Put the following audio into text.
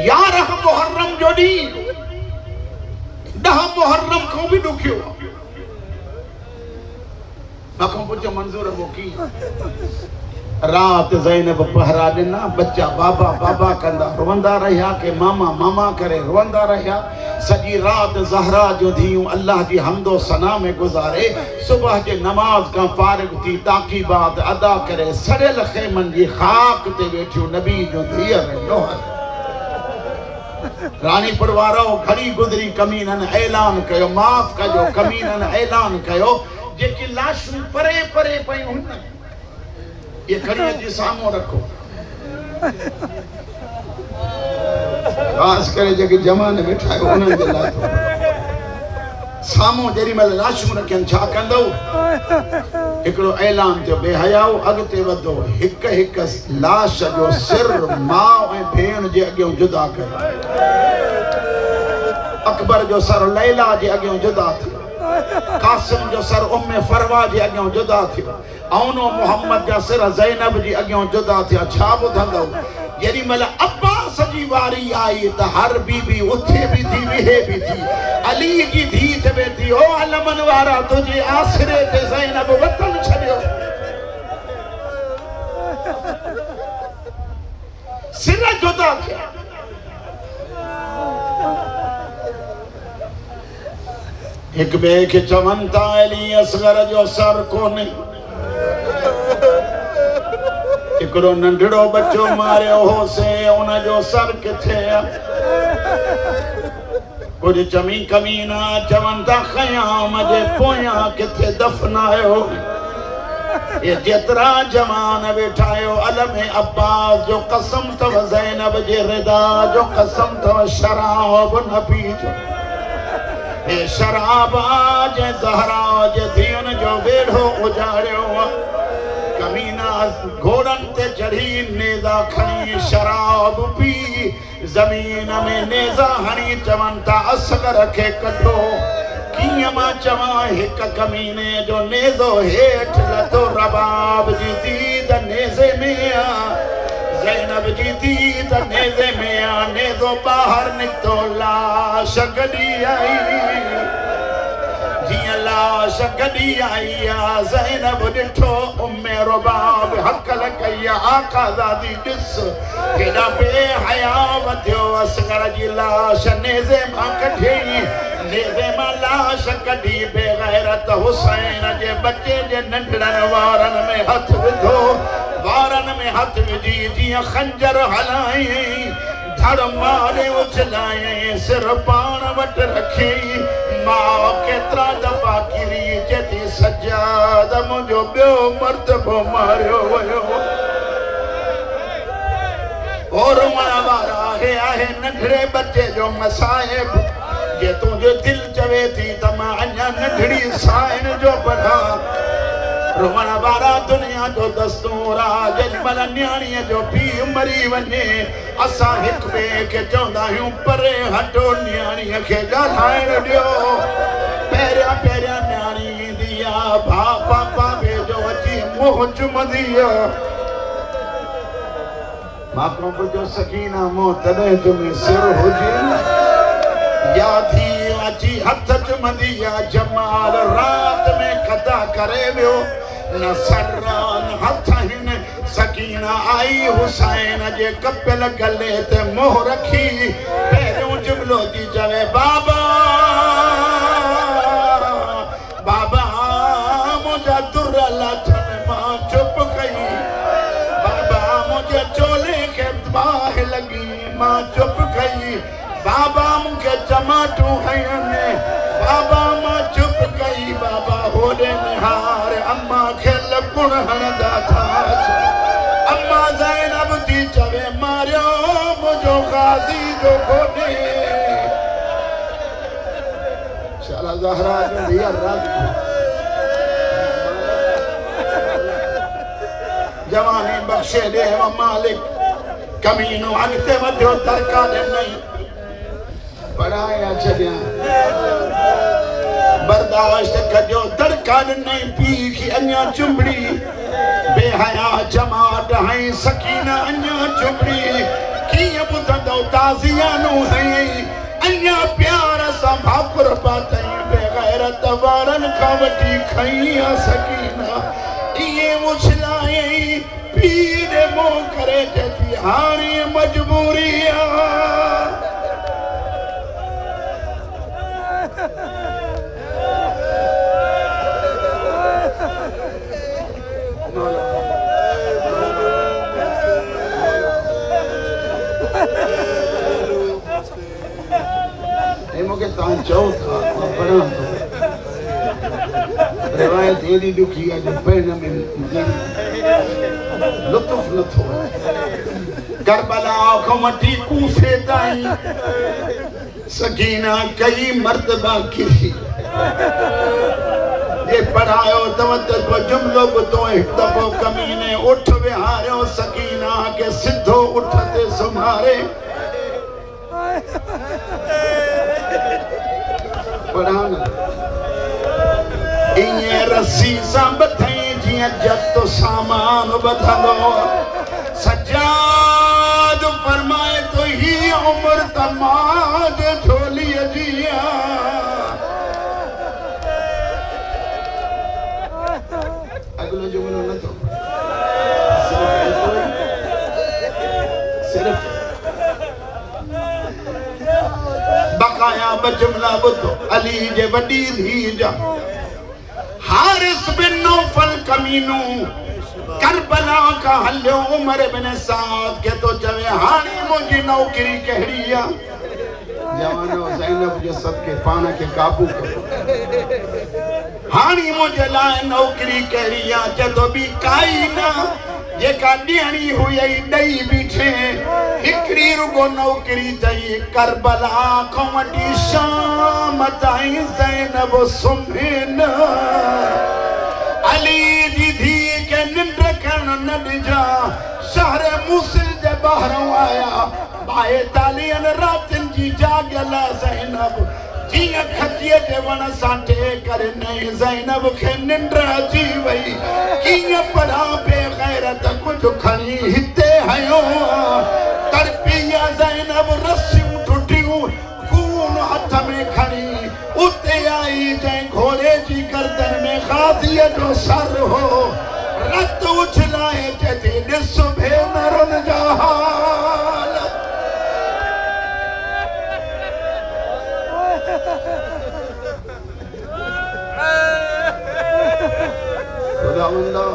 11 मुहर्रम जो ॾींहुं 10 मुहर्रम खां बि ॾुखियो मां पुछो मंज़ूर मुकी रात ज़ैनब पहरा ॾिना बच्चा बाबा बाबा कंदा रोंदा रहिया के मामा मामा करे रोंदा रहिया सॼी रात ज़हरा जो धियूं अल्लाह जी हम्दो सना में गुज़ारे सुबह जे नमाज का फारिग थी ताक़ीबात अदा करे सड़ियल खेमन जी खाक ते वेठियूं नबी जो धीअ में नोहर रानीपुर वारो घड़ी गुज़री कमीनन ऐलान कयो माफ़ कजो कमीनन ऐलान कयो जेकी लाशूं परे परे पयूं हुन ये खड़ी जी सामो रखो खास करे जेके जमान वेठा आहियो उन्हनि जे लाइ सामो जेॾी महिल लाशूं रखियनि छा कंदो हिकिड़ो ऐलान थियो बेहयाओ अॻिते वधो हिक हिक लाश जो सिर माउ ऐं भेण जे अॻियां जुदा कयो अकबर जो सर लैला जे अॻियां जुदा थियो कासिम जो सर उम्मे फरवा जे अॻियां जुदा थियो औनो मोहम्मद जा सिर ज़ैनब जी अॻियां जुदा थिया छा ॿुधंदो जेॾी महिल अब्बास जी वारी आई त हर बीबी उथे भी थी वेहे भी थी अली जी धी चवे थी ओ अलमन वारा तुझे आसरे ते ज़ैनब वतन छॾियो सिर जुदा थिया एक बे के चवनि था अली असगर जो सर कोन्हे हिकिड़ो नंढड़ो बच्चो मारियो होसे उन जो सर किथे कुछ चमी कमीना चवनि था ख़याम जे पोयां किथे दफ़नायो ये जेतिरा जवान वेठा आहियो अलमे अब्बास जो कसम अथव ज़ैनब जे रिदा जो कसम अथव शराब न पीजो हे शराब जे ज़हरा जे धीअनि जो वेढ़ो उजाड़ियो कमीना घोड़नि ते चढ़ी नेज़ा खणी शराब पी ज़मीन में नेज़ा हणी चवनि था असगर खे कढो कीअं मां चवां हिक कमीने जो नेज़ो हेठि लथो रबाब जी थी त नेज़े में ज़ैनब जी थी त नेज़े में नेज़ो ॿाहिरि निकितो लाश गॾी आई जियां लाश गॾी आई ज़ैनब ॾिठो उम्मे रुबाब हकल कई आका ज़ादी ॾिस केॾा बेहया वधियो असगर जी लाश नेज़े मां कढी नेज़े मां लाश कढी बेग़ैरत हुसैन जे बच्चे जे नंढड़नि वारनि में हथ विधो वारनि में हथ विझी जीअं खंजर हलाई धड़ मारे उछलाए सिर पाण वटि रखी मां केतिरा दफ़ा किरी चेती सजाद मुंहिंजो ॿियो मर्तबो मारियो वियो और वारा आहे नंढड़े बच्चे जो मसाइब जे तुंहिंजो दिलि चवे थी त मां अञा नंढड़ी साइन जो पढ़ा रोवण वारा दुनिया जो दस्तूर आहे जेॾीमहिल न्याणीअ जो पीउ मरी वञे असां हिक ॿिए खे चवंदा आहियूं परे हटो न्याणीअ खे ॻाल्हाइण ॾियो पहिरियां पहिरियां न्याणी ईंदी आहे भाउ पापा जो अची मुंहुं चुमंदी आहे मां को पुछो सकीना मुंहुं तॾहिं चुमे सिर हुजे या थी अची हथ चुमंदी आहे जमाल रात में कथा करे वियो न सर न हथ आहिनि सकीना आई हुसैन जे कपियल गले ते मोह रखी पहिरियों जुमिलो थी चवे बाबा बाबा मुंहिंजा दुर लाथनि मां चुप कई बाबा मुंहिंजे चोले खे बाहि लॻी मां चुप कई बाबा मूंखे चमाटूं हयनि बाबा मां चुप कई बाबा होॾे निहार अम्मा खे लकुण हणंदा था अम्मा ज़ैनब थी चवे मारियो मुंहिंजो ग़ाज़ी जो कोन्हे शाला ज़हरा जो धीअ जवानी बख़्शे ॾे मालिक कमीनो अॻिते वधियो दरका ॾिनई पढ़ाया छॾिया बर्दाश्त कजो दरका ॾिनई पीउ खे अञा चुंबड़ी बेहया जमात हई सकीना अञा चुंबड़ी ये बुधंदो ताज़ियानो है अन्या प्यार सा भाकुर पातई बेगैरत वारन खावटी खैया सकीना ये मुछलाए पीर मो करे जती हारी मजबूरिया मुझे तां चौ था पढ़ा तो रिवायत एडी दुखी है जो पढ़ने में लुत्फ न थो करबला को मटी कूफे ताई सकीना कई मर्तबा किरी ये पढ़ायो तवत को जुमलो बुतो एक दफो कमीने उठ विहारो सकीना के सिद्धो उठते सुमारे पढ़ाना इन्हें रस्सी सा बथई जिया जब तो सामान बधलो सज्जाद फरमाए तो ही उम्र तमाज झोली जिया अगलो जुमलो न तो सिर्फ बकाया बजुमला बुद्धो अली जे वडी धी जा हारिस बिन नौफल कमीनू करबला का हल्यो उमर बिन साद के तो जवे हानी मुझी नौकरी कहड़िया जवानो ज़ैनब जे सदके पान के काबू करो हानी मुझे लाए नौकरी कहड़िया जदो भी काई ना जेका ॾियणी हुई ॾई बीठे हिकड़ी रुगो नौकरी तई करबला खां वठी शाम ताईं ज़ैनब सुम्हे न अली जी धी के निंड करण न ॾिजा शहर मूसिल जे ॿाहिरों आया 42 रातिन जी जाॻियल ज़ैनब जिया खजीअ जे वण सां टे करे नहीं ज़ैनब खे निंड अची वई कीअं पढ़ा बेगैरत कुझु खणी हिते हयो तड़पिया ज़ैनब रस्सियूं टुटियूं खून हथ में खणी उते आई जंहिं घोड़े जी गर्दन में ग़ाज़ीअ जो सर हो रत उछलाए चती ॾिस भेनरुनि जा हाल खुदावंदा